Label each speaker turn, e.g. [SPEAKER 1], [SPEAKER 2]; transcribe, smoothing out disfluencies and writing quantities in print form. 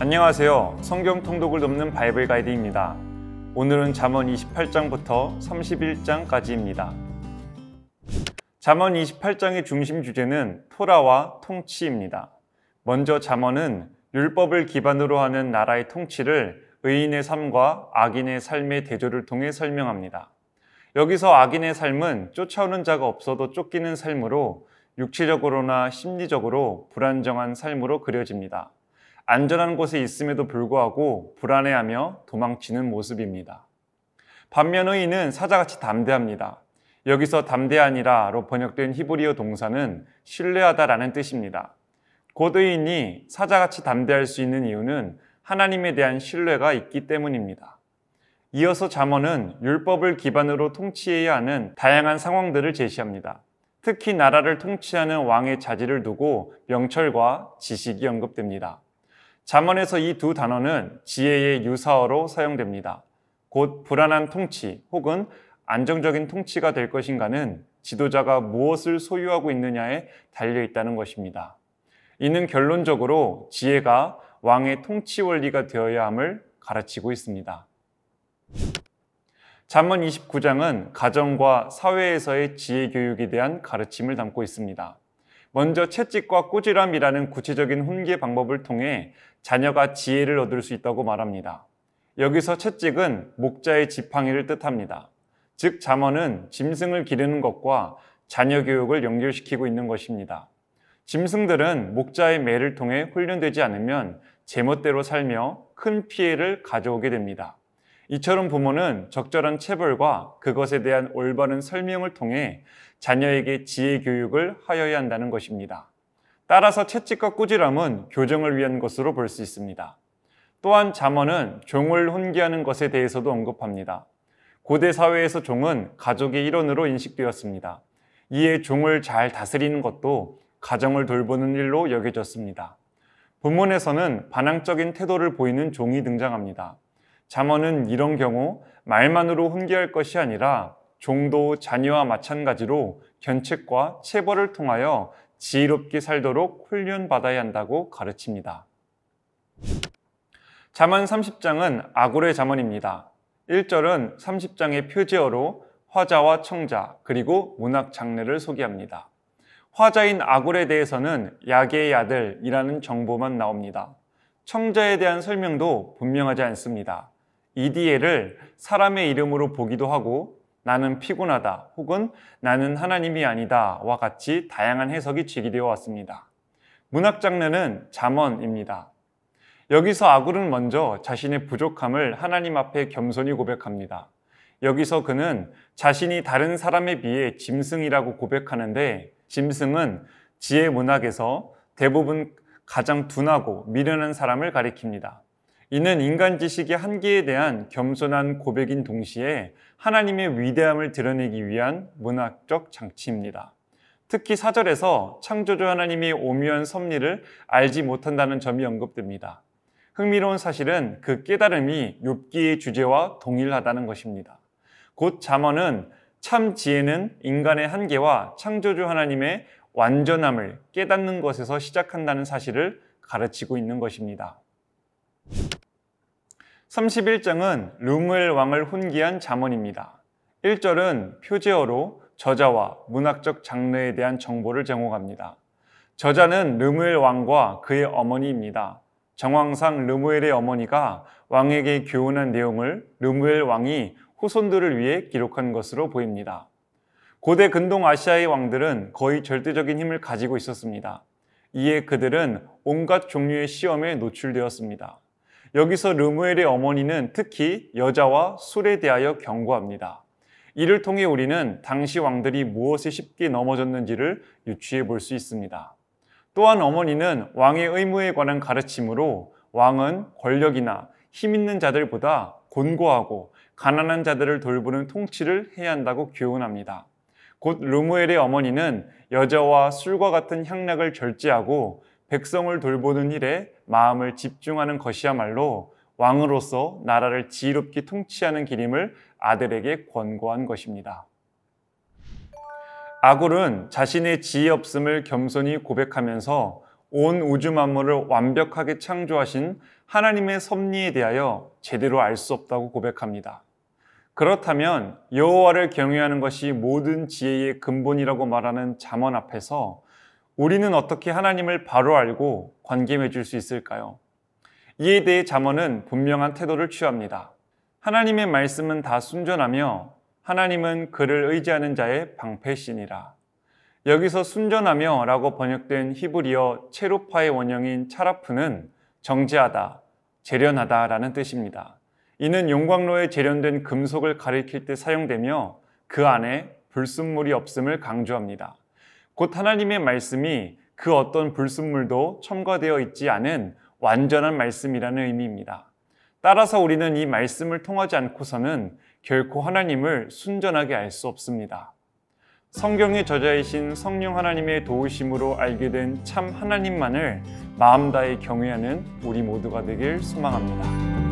[SPEAKER 1] 안녕하세요. 성경 통독을 돕는 바이블 가이드입니다. 오늘은 잠언 28장부터 31장까지입니다. 잠언 28장의 중심 주제는 토라와 통치입니다. 먼저 잠언은 율법을 기반으로 하는 나라의 통치를 의인의 삶과 악인의 삶의 대조를 통해 설명합니다. 여기서 악인의 삶은 쫓아오는 자가 없어도 쫓기는 삶으로 육체적으로나 심리적으로 불안정한 삶으로 그려집니다. 안전한 곳에 있음에도 불구하고 불안해하며 도망치는 모습입니다. 반면 의인은 사자같이 담대합니다. 여기서 담대하니라로 번역된 히브리어 동사는 신뢰하다라는 뜻입니다. 곧 의인이 사자같이 담대할 수 있는 이유는 하나님에 대한 신뢰가 있기 때문입니다. 이어서 잠언은 율법을 기반으로 통치해야 하는 다양한 상황들을 제시합니다. 특히 나라를 통치하는 왕의 자질을 두고 명철과 지식이 언급됩니다. 잠언에서 이 두 단어는 지혜의 유사어로 사용됩니다. 곧 불안한 통치 혹은 안정적인 통치가 될 것인가는 지도자가 무엇을 소유하고 있느냐에 달려있다는 것입니다. 이는 결론적으로 지혜가 왕의 통치 원리가 되어야 함을 가르치고 있습니다. 잠언 29장은 가정과 사회에서의 지혜 교육에 대한 가르침을 담고 있습니다. 먼저 채찍과 꾸지람이라는 구체적인 훈계 방법을 통해 자녀가 지혜를 얻을 수 있다고 말합니다. 여기서 채찍은 목자의 지팡이를 뜻합니다. 즉 잠언은 짐승을 기르는 것과 자녀 교육을 연결시키고 있는 것입니다. 짐승들은 목자의 매를 통해 훈련되지 않으면 제멋대로 살며 큰 피해를 가져오게 됩니다. 이처럼 부모는 적절한 체벌과 그것에 대한 올바른 설명을 통해 자녀에게 지혜 교육을 하여야 한다는 것입니다. 따라서 채찍과 꾸지람은 교정을 위한 것으로 볼 수 있습니다. 또한 잠언은 종을 훈계하는 것에 대해서도 언급합니다. 고대 사회에서 종은 가족의 일원으로 인식되었습니다. 이에 종을 잘 다스리는 것도 가정을 돌보는 일로 여겨졌습니다. 본문에서는 반항적인 태도를 보이는 종이 등장합니다. 잠언은 이런 경우 말만으로 훈계할 것이 아니라 종도 자녀와 마찬가지로 견책과 체벌을 통하여 지혜롭게 살도록 훈련받아야 한다고 가르칩니다. 잠언 30장은 아굴의 잠언입니다. 1절은 30장의 표제어로 화자와 청자 그리고 문학 장르를 소개합니다. 화자인 아굴에 대해서는 야게의 아들이라는 정보만 나옵니다. 청자에 대한 설명도 분명하지 않습니다. 이디엘을 사람의 이름으로 보기도 하고 나는 피곤하다 혹은 나는 하나님이 아니다와 같이 다양한 해석이 제기되어 왔습니다. 문학 장르는 잠언입니다. 여기서 아굴은 먼저 자신의 부족함을 하나님 앞에 겸손히 고백합니다. 여기서 그는 자신이 다른 사람에 비해 짐승이라고 고백하는데 짐승은 지혜 문학에서 대부분 가장 둔하고 미련한 사람을 가리킵니다. 이는 인간 지식의 한계에 대한 겸손한 고백인 동시에 하나님의 위대함을 드러내기 위한 문학적 장치입니다. 특히 4절에서 창조주 하나님의 오묘한 섭리를 알지 못한다는 점이 언급됩니다. 흥미로운 사실은 그 깨달음이 욥기의 주제와 동일하다는 것입니다. 곧 잠언은 참 지혜는 인간의 한계와 창조주 하나님의 완전함을 깨닫는 것에서 시작한다는 사실을 가르치고 있는 것입니다. 31장은 르무엘 왕을 훈계한 잠언입니다. 1절은 표제어로 저자와 문학적 장르에 대한 정보를 제공합니다. 저자는 르무엘 왕과 그의 어머니입니다. 정황상 르무엘의 어머니가 왕에게 교훈한 내용을 르무엘 왕이 후손들을 위해 기록한 것으로 보입니다. 고대 근동 아시아의 왕들은 거의 절대적인 힘을 가지고 있었습니다. 이에 그들은 온갖 종류의 시험에 노출되었습니다. 여기서 르무엘의 어머니는 특히 여자와 술에 대하여 경고합니다. 이를 통해 우리는 당시 왕들이 무엇에 쉽게 넘어졌는지를 유추해 볼 수 있습니다. 또한 어머니는 왕의 의무에 관한 가르침으로 왕은 권력이나 힘 있는 자들보다 곤고하고 가난한 자들을 돌보는 통치를 해야 한다고 교훈합니다. 곧 르무엘의 어머니는 여자와 술과 같은 향락을 절제하고 백성을 돌보는 일에 마음을 집중하는 것이야말로 왕으로서 나라를 지혜롭게 통치하는 길임을 아들에게 권고한 것입니다. 아굴은 자신의 지혜 없음을 겸손히 고백하면서 온 우주 만물을 완벽하게 창조하신 하나님의 섭리에 대하여 제대로 알 수 없다고 고백합니다. 그렇다면 여호와를 경외하는 것이 모든 지혜의 근본이라고 말하는 잠언 앞에서 우리는 어떻게 하나님을 바로 알고 관계 맺을 수 있을까요? 이에 대해 잠언은 분명한 태도를 취합니다. 하나님의 말씀은 다 순전하며 하나님은 그를 의지하는 자의 방패시니라. 여기서 순전하며 라고 번역된 히브리어 체루파의 원형인 차라프는 정제하다, 재련하다 라는 뜻입니다. 이는 용광로에 재련된 금속을 가리킬 때 사용되며 그 안에 불순물이 없음을 강조합니다. 곧 하나님의 말씀이 그 어떤 불순물도 첨가되어 있지 않은 완전한 말씀이라는 의미입니다. 따라서 우리는 이 말씀을 통하지 않고서는 결코 하나님을 순전하게 알 수 없습니다. 성경의 저자이신 성령 하나님의 도우심으로 알게 된 참 하나님만을 마음 다해 경외하는 우리 모두가 되길 소망합니다.